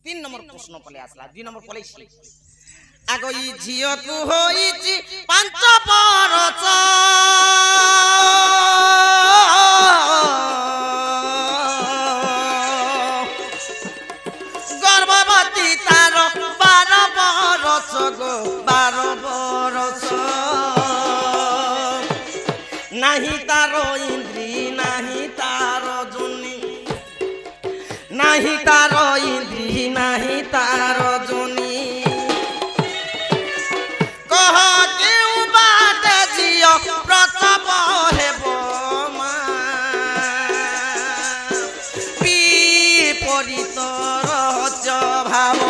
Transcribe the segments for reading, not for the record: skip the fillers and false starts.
3 নম্বর প্রশ্ন পলে আসলা 2 নম্বর পলেছি আগই ঝিয়কু হইছি 5 বরষ গর্ভবতী তার 12 বরষ গো 12 বরষ নাহি তার ইন্দ্রি নাহি তার জনি নাহি তার ইন্দ্রি নাহি তার জনি কহ কেউ বাটে ঝিও প্রসব হেব মা বিপরীত রচ ভাব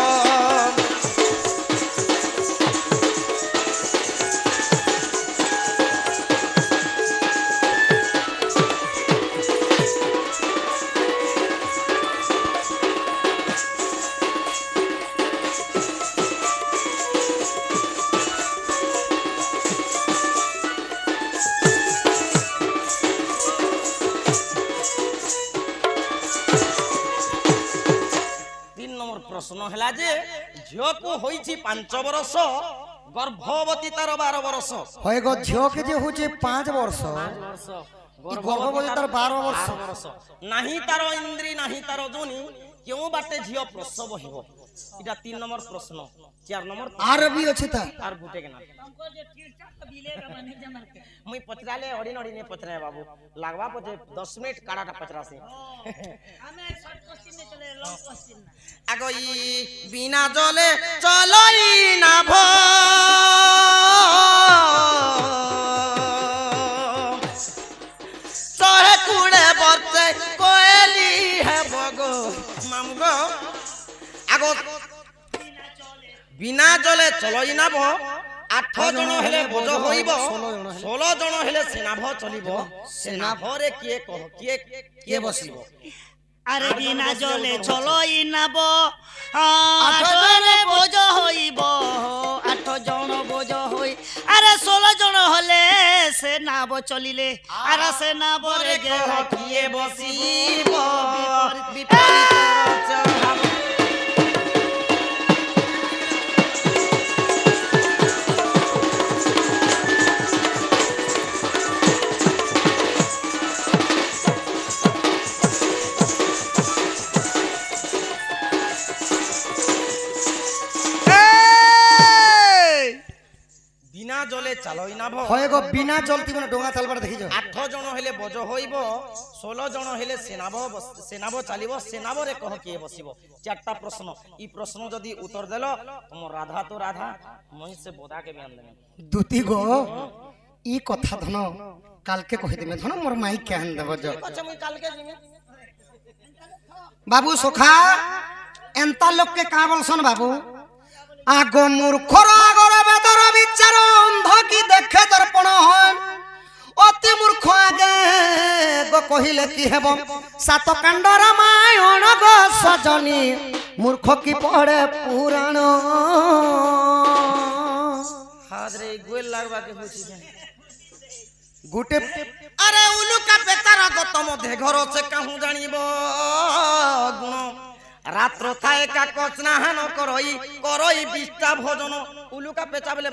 প্রশ্ন হেলা যে ঝিওকু হইছি 5 বরষ গর্ভবতী তার 12 বরষ হয় গো ঝিওকে যে হচ্ছে 5 বর্ষ গর্ভবতী তার 12 বর্ষ নাহি তার ইন্দ্রি নাহি তার জনি কেউ বাটে ঝিও প্রসব হইব এটা 3 নম্বর প্রশ্ন 4 নম্বর আরবি আছে তা আর গুটে কেনা মুই পচরালে অডিন অডিনে পচরায় বাবু লাগবা পচে 10 মিনিট কাড়াটা পচরাছে আমি শর্ট কোশ্চেন চলে লং কোশ্চেন না আগই বিনা জলে চলই না ভ সহে কুড়ে বর্ষে কোয়েলি হেব গো মাম গো আগো বিনা জলে চলই না ভ 8 জন হেলে বোঝ হইব 16 জন হেলে সেনাভ চলিব সেনাভরে কিয়ে কহ কিয়ে কিয়ে বসিব আরে বিনা জলে চলই নাব 8 জনে বোঝ হইব 8 জন বোঝ হই আরে 16 জন হলে সে নাব চলিলে আর সে নাবরে কহ কিয়ে বসিব বিপরীত রচ ভাব বিনা জলে চালই না ভ হয় গো বিনা জলতি মানে ডোঙা চালবার দেখিছ 8 জন হেলে বোঝ হইব 16 জন হেলে সেনাভ চালিব সেনাভরে কহ কিয়ে বসিব 4টা প্রশ্ন ই প্রশ্ন যদি উত্তর দেল তোমার রাধা তো রাধা মই সে বোধাকে বিয়ান দেবে দুতি গো ই কথা ধন কালকে কहि দেবে ধন মোর মাই কেন দেব জ আচ্ছা মই কালকে জিমে বাবু সখা এন্তা লোককে কা বলছন বাবু আগো মূর্খর আগর বেদর বিচার অন্ধ কি দেখে দর্পণ হন অতি মূর্খ আগে গো কহিলে কি হেব সাত কাণ্ড রামায়ণ গো সজনী মূর্খ কি পড়ে পুরাণ হাদরে গোল লাগবা কে বুঝি গুটে আরে উলুকা পেতার গত মধ্যে ঘর সে কাহু জানিব গুণ রাত্র থায় কাকচ স্নাহান করই বিষ্টা ভোজন উলুকা পেচা বলে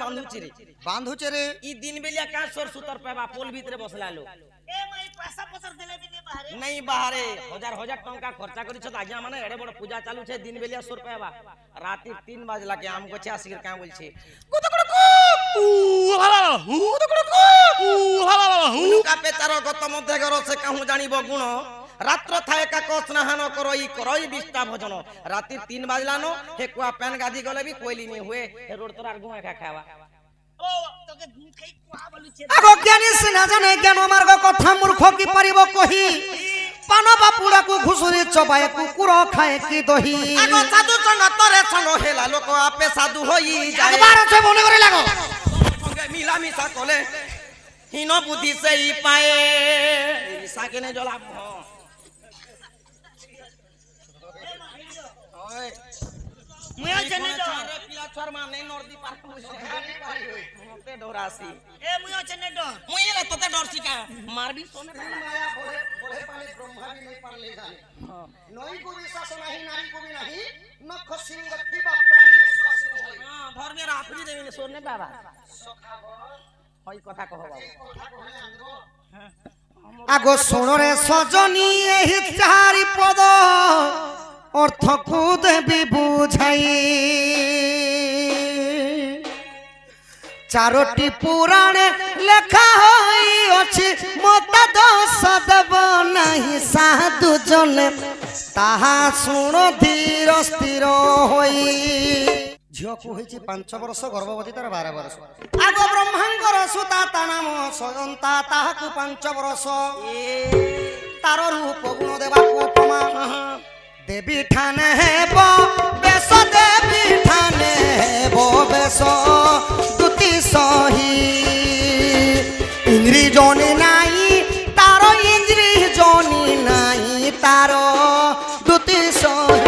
বান্ধুছে রে ই দিন বেলিয়া কা সর সুতর পেবা পোল ভিতরে বসলালো এ মাই পাসা পসর দেলে বিনে বাহারে নাই বাহারে হাজার হাজার টাকা খরচা করিছ আজ্ঞা মানে এড়ে বড় পূজা চালু ছে দিন বেলিয়া সর পেবা রাতি 3 বাজলা কে আম গছে আসির কা বলছে কত কত উ হালা হু কত কত উ হালা উলুকা পেচার গত মধ্যে ঘর সে কাহু জানিব গুণ রাত্র থায় কাকচ স্নাহান করই বিষ্টা ভোজন রাতি 3 বাজলানো হে কুয়া প্যান গাধি গলে বি কইলি নি হুয়ে হে রোড তোর আর গুয়া খা খাওয়া ও তোকে গুম খাই কোয়া বলুছে আগো জ্ঞানী সিনা জানে জ্ঞান মার্গ কথা মূর্খ কি পারিব কহি পানা বাপুড়াকু ঘুষুরি চবায় কুকুর খায় কি দহি আগো সাধু সঙ্গ তরে সঙ্গ হেলা লোক আপে সাধু হই যায় একবার আছে মনে করে লাগো সঙ্গে মিলা মিশা কলে হীন বুদ্ধি সেই পায়ে সাকেনে জলা ওই মুয়া জেনে দ পিলা ছর মানে নরদি পার মতে ডরাসি এ মুয়া জেনে দ মুই এলে তোতে ডরছি কা মারবি সোনে মায়া বলে বলে পালে ব্রহ্মা বি নাই পারলে জানে নই কো বিশ্বাস নাহি নারী কো বি নাহি নখ সিংহ থিবা প্রাণী শ্বাস হই ধর্মের আফরি দেবিনি সোনে বাবা ওই কথা কহ বাবু আগো শুণরে সজনী এই চারি পদ অর্থকু দেবী বুঝাই চারটি পুরাণে লেখা হইଅଛି মতা দোষ দেব ନାହିଁ সাধু জনে তাহা শুণ ধীর স্থির হই ঝিওকু হইছি 5 বর্ষ গর্ভবতী তার 12 বর্ষ আগ ব্রহ্মাঙ্গর সুতা তা নাম সয়ন্তা তাহাকু 5 বর্ষ তার রূপ গুণ দেবাকু উপমা দেবী ঠানে হেব বেশ দেবী ঠানে হেব বেশ দুতি সহি ইন্দ্রি জনি নাই তার ইন্দ্রি জনি নাই তার দুতি সহি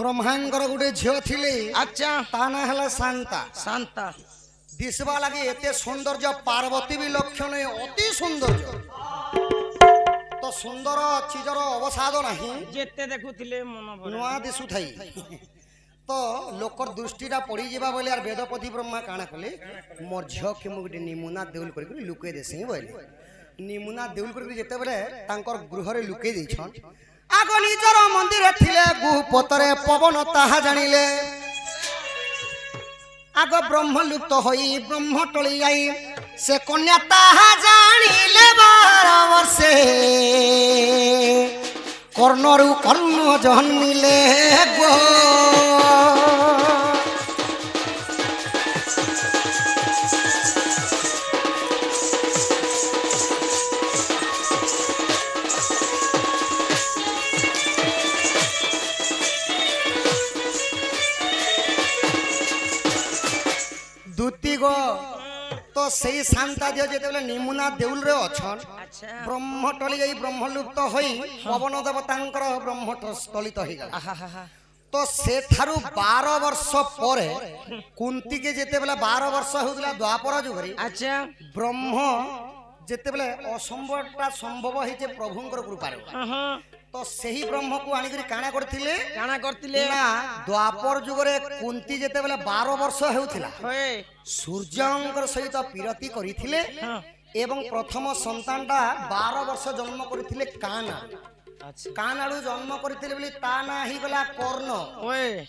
ব্রহ্মাঙ্গর গোটে ঝিও ছিলে আচ্ছা তা না হলে শান্তা শান্তা দিশবা লাগে এতে সৌন্দর্য পার্বতী বি লক্ষণ অতি সৌন্দর্য তো সুন্দর চিজর অবসাদ নাহি যেতে দেখুଥିଲେ মন ভরে নূয়া দিশু থাই তো লোকর দৃষ্টিটা পড়ি যাবা বলে আর বেদপতি ব্রহ্মা কাଣା কলে মোর ঝিওকে মু গোটে নিমুনা দেউল করি লুকাই দেছি বলে নিমুনা দেউল করি যেতেবেলে তাঙ্কর গৃহরে লুকাই ଦେଇଛନ୍ আগ নিজর মন্দিরে থিলে গুপতরে পবন তাহা জানিলে আগ ব্রহ্মলুপ্ত হই ব্রহ্ম টলি যাই সে কন্যা তাহা জানিলে 12 বর্ষে কর্ণরু কর্ণ জন্মিলে গো তো সেই শান্তা দিও যেতেবেলে নিমুনা দেউল রে অছন আচ্ছা ব্রহ্ম টলি যাই ব্রহ্মলুপ্ত হই পবন দেবতাঙ্কর ব্রহ্ম স্থলিত হই গেল তো সেঠারু 12 বর্ষ পরে কুন্তিকে যেতেবেলে 12 বর্ষ হউতলা দ্বাপর যুগরে আচ্ছা ব্রহ্ম যেতেবেলে অসম্ভবটা সম্ভব হইছে প্রভুঙ্কর কৃপারে তো সেই ব্রহ্মকু আনি করি কাଣା করতিলে না দ্বাপর যুগরে কুন্তি যেতেবেলে 12 বর্ষ হেউথিলা সূর্যঙ্কর সহিত বিরতি করিଥିଲେ এবং প্রথম সন্তানটা 12 বর্ষ জন্ম করিଥିଲେ কানা কানাড়ু জন্ম করিଥିଲେ বলি তা না হিগলা কর্ণ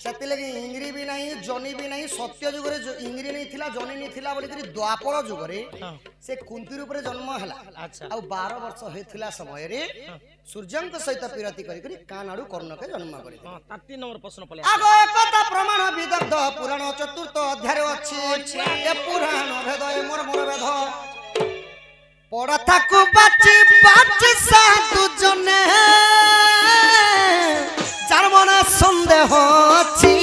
সেতি লাগি ইংরি বি নাই জনি বি নাই সত্য যুগরে ইংরি নাই থিলা জনি নাই থিলা বলি করি দ্বাপর যুগরে সে কুন্তির উপরে জন্ম হেলা আর 12 বর্ষ হইଥିଲା সমୟରେ সূর্যঙ্ক সহিত বিরতি করি করি কানাড়ু কর্ণকে জন্ম করি 3 নম্বর প্রশ্ন পলে আগ একতা প্রমাণ বিদগ্ধ পুরাণ চতুর্থ অধ্যায়ে ଅଛି এ পুরাণ ভেদ এ মর্মর ভেদ পড়া থাকু বাঁচি বাঁচি সাধু জনে যার মনে সন্দেহ ଅଛି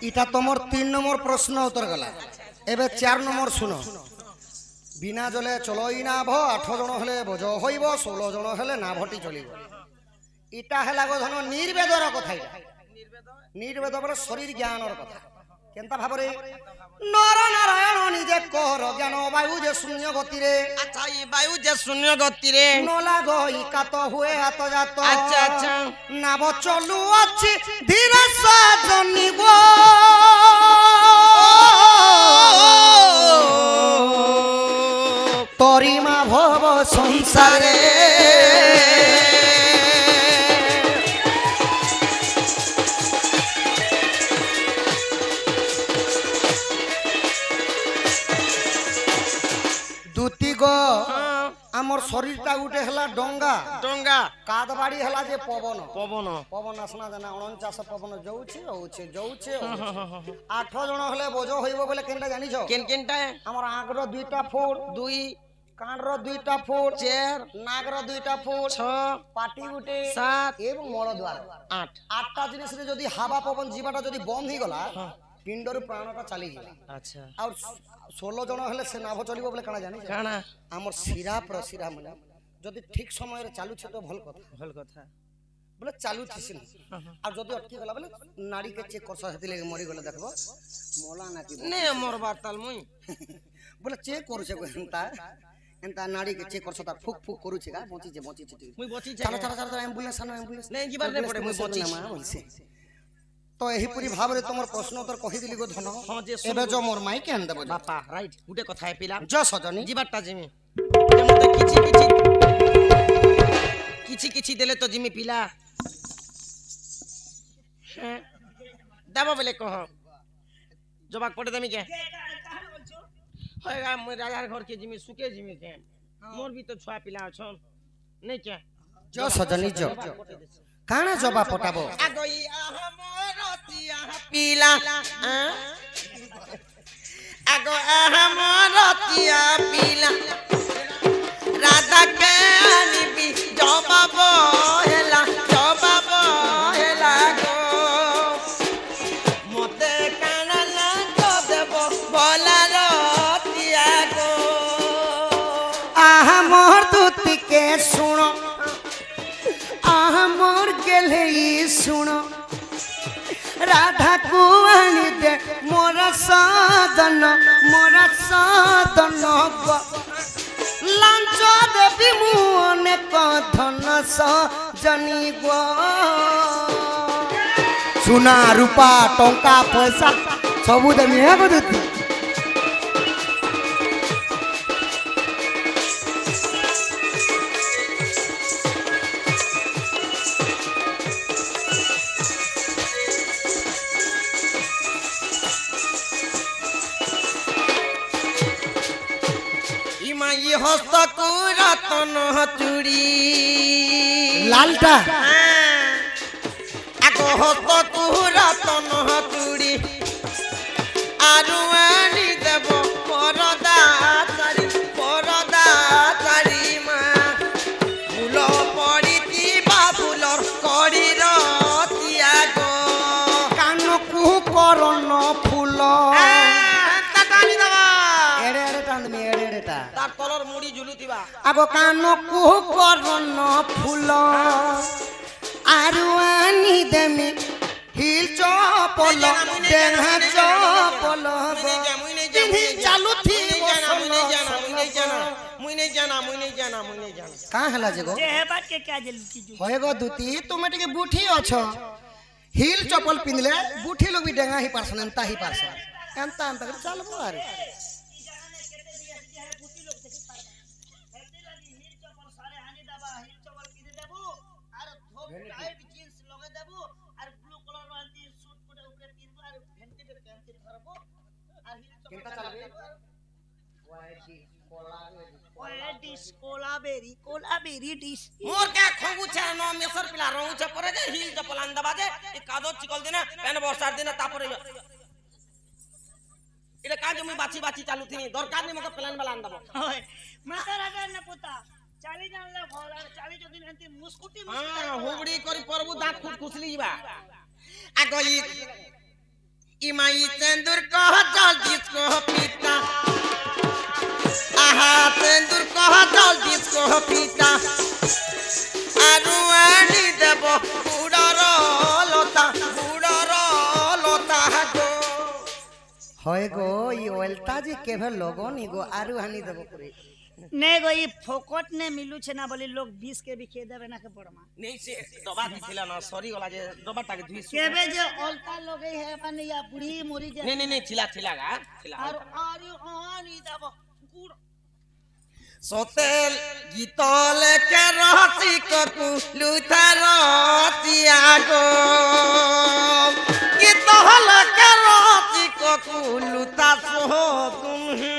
এটা তোমার 3 নম্বর প্রশ্ন উত্তর গলা এবে 4 নম্বর শুনো বিনা জলে চলই না ভ 8 জন হলে বোঝ হইব 16 জন হলে না ভটি চলিব এটা হেলা গো ধন নির্বেদর কথা এটা নির্বেদ বলে শরীর জ্ঞানর কথা কেনতা ভাবরে নর নারায়ণ নিজে কর জ্ঞান বায়ু যে শূন্য গতিরে আচ্ছা এই বায়ু যে শূন্য গতিরে নলা গই কাত হুয়ে আত জাত আচ্ছা আচ্ছা নাব চলু আছে ধীরে সাজনি গো তরিমা ভব সংসারে আমার শরীরটা উঠে হেলা ডঙ্গা ডঙ্গা কাদ বাড়ি হেলা যে পবন পবন পবন আসনা জানা 49 পবন যাଉଛି হচ্ছে যাଉଛି 8 জন হলে বোঝ হইব বলে কেনটা জানিছ কেন কেনটা আমার আগ্র 2টা ফুট দুই কানর 2টা ফুট 4 নাগর 2টা ফুট 6 পাটি গুটে 7 এবং মল দ্বার 8 8টা জিনিসরে যদি হাওয়া পবন জীবাটা যদি বন্ধ হই গলা পিণ্ডর প্রাণটা চালি গলা আচ্ছা আর 16 জন হলে সে নাভ চলিব বলে কানা জানি কানা আমার শিরা প্রশিরা মানে যদি ঠিক সময়ে চালুছে তো ভাল কথা ভাল কথা বলে চালু থিসিন আর যদি অটকি গলা বলে নাড়িকে চেক করছ হেতি লাগি মরি গলে দেখবো মোলা নাকি নে মরবার তাল মুই বলে চেক করছে এন্তা এন্তা নাড়িকে চেক করছ তা ফুক ফুক করুছে গা বচিছে মুই বচি চালো চালো চালো অ্যাম্বুলেন্স আনো অ্যাম্বুলেন্স নে যিবার নে পড়ে মুই বচি মা বলছে তো এহিপরি ভাবে তোমার প্রশ্ন উত্তর কহি দিলি গো ধন হ্যাঁ যে এবে जो মোর মাইকে আন দেব বাপা রাইট গুটে কথা পিলা জ সজনি যিবারটা জিমি মতে কিছু দেলে তো জিমি পিলা হ্যাঁ দেব বলে কহ জবাক পড়ে দেমি কে হয় গা মই রাজার ঘর কে জিমি সুকে জিমি কে মোর भी तो ছুয়া পিলা আছন নাই কে জ সজনি জ কানা জবা পটাবো আগই আহা মরতিয়া পিলা আগো আহা মরতিয়া পিলা রাধা কে আনিবি জবাব হেলা গো মতে কানা না তো দেব বলা রতিয়া গো আহা মোর দুতিকে শুনো আহা মোর গেলে শুনো রাধা কু আনি দে মোর সাধন লাঞ্চ দেবী মু অনেক ধন সজনি গো সোনা রূপা টঙ্কা পয়সা সবু দেমি হ্যাঁ গো দুতি ইমাই হস্ত কুরতন চুড়ি লালটা আগো হস্ত কুরতন চুড়ি আরু আনি দেব পরদা চারি মা ফুল পড়িଥିବା ফুলর কড়ির তিয়াগো কানকু করন ফুল টানি দেবা এড়ে এড়ে টানমি এড়ে এড়েটা তার তলর মুড়ি ঝুলুଥିବା আগো কানকু করন ফুল আরু আনি দেমি হিল চপল ডেঙ্গা চপল চালু থি মুই নেই জানা কা হেলা যে গো যে হেবাত কে কে জলতি জু হয়ে গো দুতি তুমি টিকে বুঠি অছ হিল চপল পিনলে বুঠি লোক বি ডেঙ্গা হি পারছন এন্তা হি পারছন এন্তা এন্তা করে চালবো আরে কোলাবেরি ডিস মোর কে খগুছে ন মেসর পিলা রহুছে পরে যে হিল চপল আন দেবা যে এ কাদো চিকল দিনে পেন বর্ষার দিনে তারপরে এটা কাজ আমি বাছি চালু থিনি দরকার নেই মকে প্ল্যান বালা আন দেব হয় মাথা রাখা না পোতা চালি জানলে ভল আর চালি যদি এন্তি মুস্কুটি হ্যাঁ হুবড়ি করি পরবু দাঁত খুট খুসলি যা আগই ইমাই তেন্দুর কহ জল ডিস্কো পিতা আহা তেন্দুর কহ জল ডিস্কো পিতা আরু আনি দেব গুড়র লতা গো হয় গো ই ওলতা যে কেভে লগনি গো আরু হানি দেব করে ने गो ई फोकट ने मिलू छे ना बोली लोग 20 के भी खे देबे ना के पड़मा নেই সে দবা দিছিলা না সরি গলা যে দবাটাকে ধুই केबे जे अलता लगे है माने या बुढ़ी मोरी जे নেই ছিলা গা ছিলা और आरी आनी दब गुड़ সতেল গীতলে কে রসি ককু লুথার তিয়াগো গীতলে কে রসি ককু লুতা সহ তুমি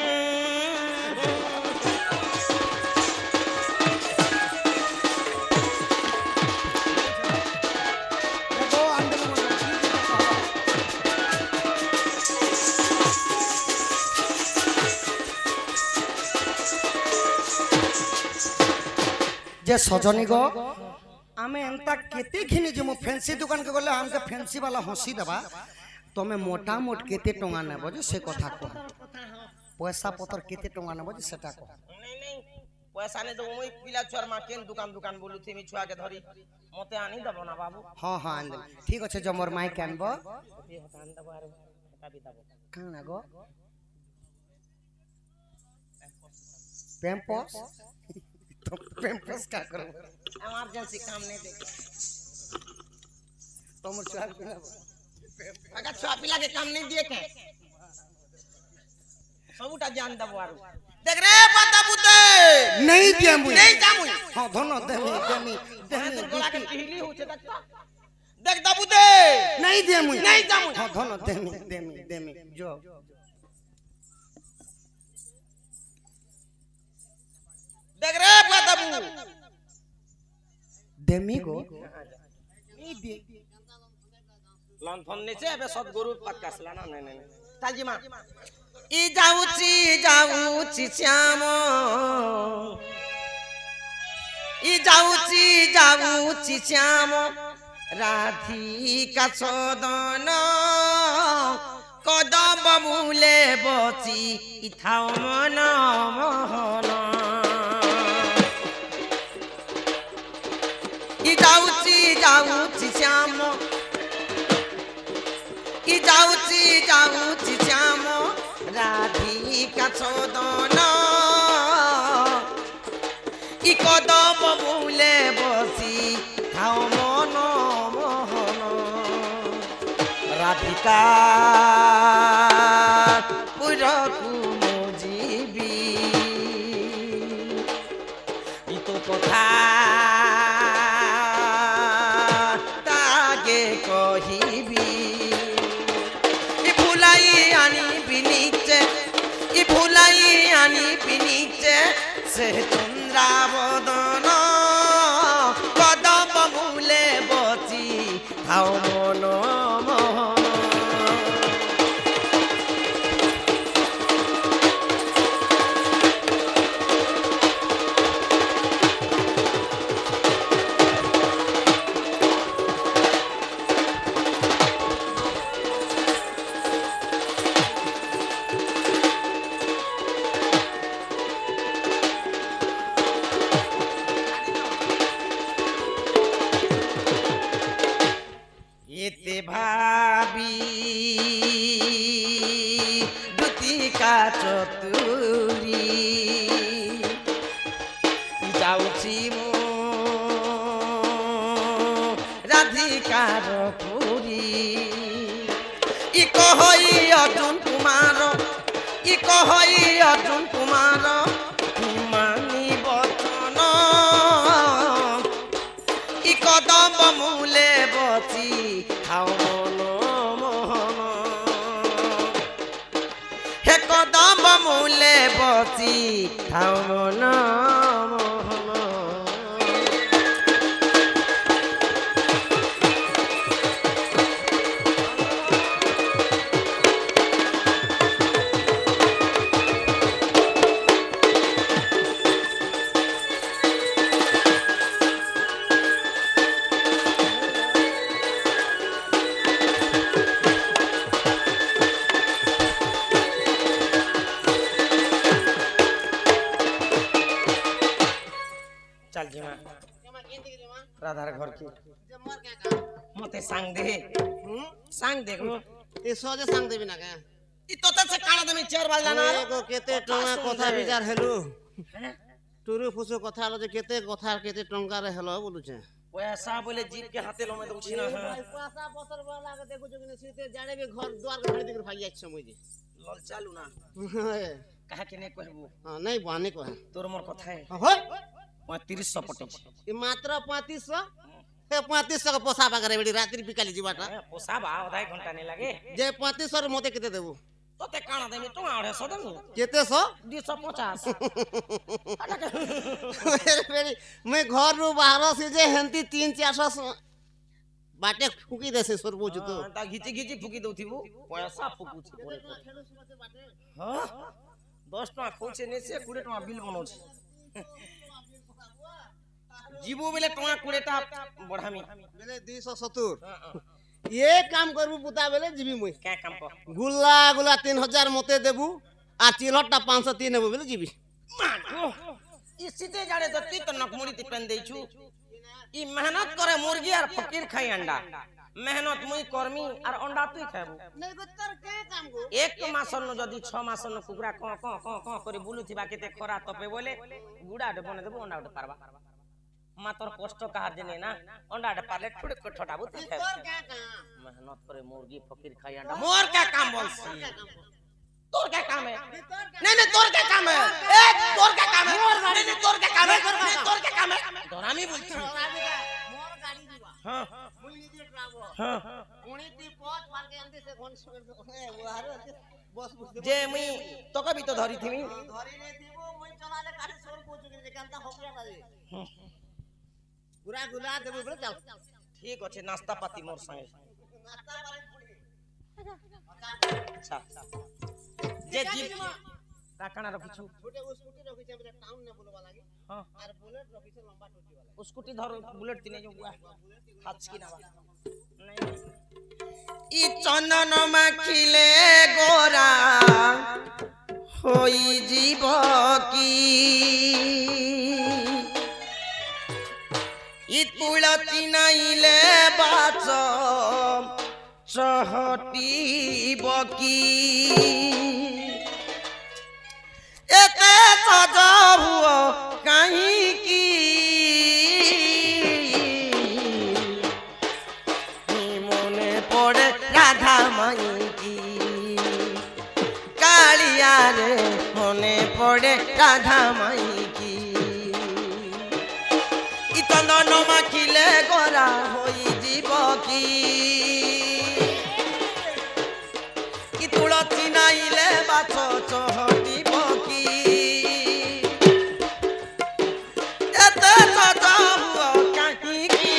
যে সজনী গো আমি এন্তা কেতে ঘিনি যে মো ফ্যান্সি দোকান কে গলে আমকে ফ্যান্সি वाला হসি দেবা তুমি মোটামোট কেতে টঙ্কা নেব যে সে কথা কহ পয়সা পতর কেতে টঙ্কা নেব যে সেটা কহ नहीं नहीं पैसा नहीं दो मुई पिला छुआर मां केन दुकान दुकान बोलू थी मी छुआ के धरी मते आनी दबो ना बाबू হ্যাঁ হ্যাঁ আনদে ঠিক আছে যে মোর মাই কেনব ये हटान दबो आरो हटा भी दबो কানা গো পেম্পস তো পেম্পস কা করব इमरजेंसी काम नहीं दे তোমার চাল না अगर छुआ पिला के काम नहीं दिए के सबुटा जान दबो आरो देख रे पता पुते नहीं दिया मुई नहीं जामुई हां धन देमी देमी देमी गोला के ढीली होचे देखता देख दबू दे नहीं दिया मुई नहीं जामुई हां धन देमी देमी देमी जो देख रे पताबू देमी गो नहीं दे लॉन फोन नीचे अबे सदगुरु पक्का सला ना नहीं ताजी मां ई जाऊची श्याम ई जाऊची श्याम राधिका सदन कदम मूले बची इथाओ मन मोहन ई जाऊची श्याम ई जाऊची श्याम राधिका सदन ई कदम मूले बसी थाओ मन मोहन राधिका पुरकु मोजीबी ई तो कथा तागे कहिबी से चंद्रावदन कदम मूले बची थाओ मन मोहन एते भाभी दुतिका चतुरी जाऊची मो राधिकार पुरी इ कहई अर्जुन कुमार मानी बचन इ कदम मूले बची थाओ मन मोहन हे कदम मूले बची थाओ मन मोहन चल जी मां राधार घर की मते सांग दे सांग दे गो ए सजे सांग देबी ना का इ तोते से काना देमी चेर बाल जाना एगो केते टंका कथा विचार हेलु टुरु फुसु कथा लो जे केते कथा केते टंका रे हेलो बोलु छे पैसा बोले जीप के हाथे लो में दउछी ना पैसा पतर वाला के देखु जने सीते जाने भी घर द्वार के खरीद के भाग जाय छ मुई लल चालू ना कहा के ने कहबो हां नहीं बाने को है तोर मोर कथा है होय 3500 पटे ई मात्र 3500 ए 3500 का पोसा बागरे बेडी रात्रि पिकाली जीवाटा पोसा बा आधा घंटा नहीं लगे जे 3500 रे मते केते देबू तोते काना देमी तो आड़े सो देमी केते 100 250 बेडी मैं घर रो बाहर से जे हंती 300-400 बाटे फुकी देसे सरबो जतो ता घिची फुकी दउथिबो पैसा फुकू छी हां 10 टका खोचे ने से 20 टका बिल बनौ छी जीवो बेले टंका 20टा बढ़ामी বেলে 270 এ কাম করবু পুতা বেলে জিবি মুই क्या काम को গুল্লা গুলা 3000 মতে দেবু আর চিলহটা 503 নেবু বেলে জিবি इसी ते जाने तो ती तो नकमुड़ी ती पेन देइछु ई मेहनत करे मुर्गी और फकीर खाई अंडा मेहनत मुई कर्मी और अंडा तुई खाबू নাই গো তোর কে কাম গো एक मासन जदी 6 मासन कुकुरा क क क क करे बुलुथिबा केते खरा तपे बोले गुडाडे बने देबो अंडाडे पारबा मातर कष्ट कहार जने ना अंडाडे पारले ठुडक को ठटाबू ती खाबू তোর কে কাম मेहनत करे मुर्गी फकीर खाई अंडा मोर क्या काम बोलसी तोर क्या काम है नहीं नहीं तोर क्या काम है ए तोर क्या काम है नहीं नहीं तोर क्या काम है नहीं तोर क्या काम है दोरामी बोलती মোর গাড়ি দিবা हां মুই নিজে ট্রাবো हां কোনি তুই পথ পারকে আনতে সে কোন বস বুঝতে जे मुई तो कभी तो धरी थी ধরি নে দিব মুই চলালে কাছে সর পৌঁছে গেছে কেনটা হকিয়া লাগে পুরা গুলা দেবো বলে চল ठीक अच्छे नाश्ता पाती मोर संगे নাস্তা পারে পুরি अच्छा जे जीव काकणा रखिछु छोटे स्कूटी रखिছে আমরা টাউন না বলবা লাগে हां আর বুলেট রখিছে লম্বা টুটি वाला स्कूटी धरो बुलेट तिने जो बुआ हाथ की ना नहीं ई चंदन माखिले गोरा होई जीव की ई तुलसी नाइले बाच चहटी बकी एते सजा हुआ कहीं की मने पड़े राधा माई की कालिया रे मने पड़े राधा माई की इतन माखिले गोरा होई जीव की ई तुलसी नाइले बाछ चहटी बकी एते सजा हुआ कहीं की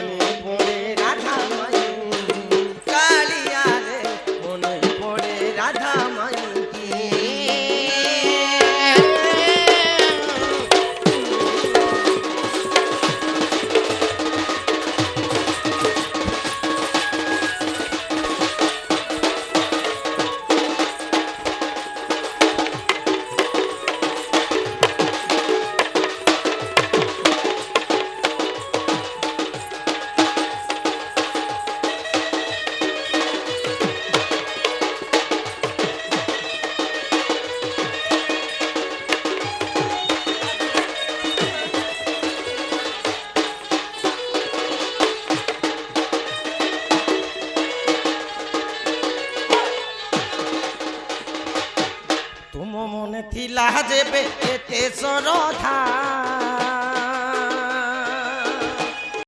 मने पड़े राधा माई कालिया रे मने पड़े राधा माई की तुम मने थिला जेबे एते सरधा